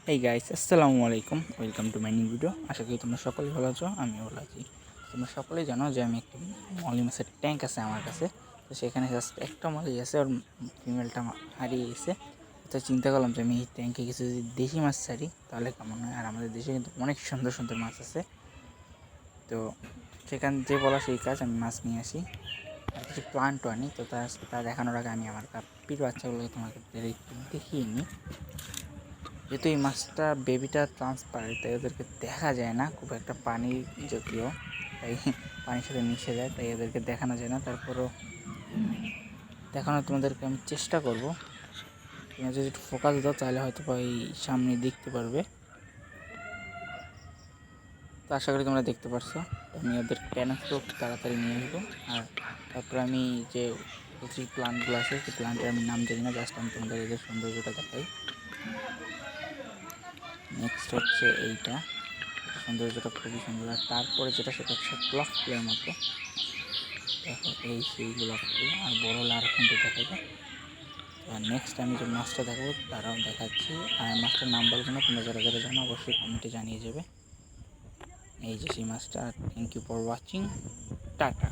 এই গাইস, আসসালামু আলাইকুম। Welcome to my new video. আশা করি তোমরা সকলেই ভালো আছো, আমিও ভালো আছি। তোমরা সকলেই জানো যে আমি একটা মলি মাছের ট্যাঙ্ক আছে আমার কাছে। তো সেখানে জাস্ট একটা মলি আছে, ওর ফিমেলটা হারিয়ে গেছে। তো চিন্তা করলাম যে আমি এই ট্যাঙ্কে কিছু যদি দেশি মাছ ছাড়ি তাহলে কেমন হয়। আর আমাদের দেশে কিন্তু অনেক সুন্দর সুন্দর মাছ আছে। তো সেখান যে বলা সেই কাজ, আমি মাছ নিয়ে আসি আর কিছু প্লান্টও আনি। তো তা দেখানোর আগে আমি আমার কাপির বাচ্চাগুলোকে তোমাকে একটু দেখিয়ে নিই। যেহেতু এই মাছটা বেবিটা ট্রান্সপারেন্ট, তাই ওদেরকে দেখা যায় না, খুব একটা পানি জাতীয়, তাই পানির সাথে মিশে যায়, তাই এদেরকে দেখানো যায় না। তারপরও দেখানোর তোমাদেরকে আমি চেষ্টা করব। তোমরা যদি একটু ফোকাস দাও তাহলে হয়তো বা এই সামনে দেখতে পারবে। তো আশা করি তোমরা দেখতে পারছো। তো আমি ওদের ট্যানাসগুলো খুব তাড়াতাড়ি নিয়ে আসবো। আর তারপর আমি যে প্লান্টগুলো আছে সেই প্লান্টের আমি নাম জানি না, জাস্ট আমি তোমাদের এদের সৌন্দর্যটা দেখাই। নেক্সট হচ্ছে এইটা, সৌন্দর্যটা খুবই সুন্দর। আর তারপরে যেটা, সেটা হচ্ছে ব্লক ফুলের মতো। দেখো এই সেই গোলাপ ফুল, আর বড় হলে আরও সুন্দর দেখাবে। তো নেক্সট আমি যে মাছটা দেখাবো তারাও দেখাচ্ছি। আর মাছটার নাম বলবো না, তোমরা যারা যারা জানো অবশ্যই কমেন্টে জানিয়ে যাবে। এই যে সেই মাছটা। Thank you for watching, tata.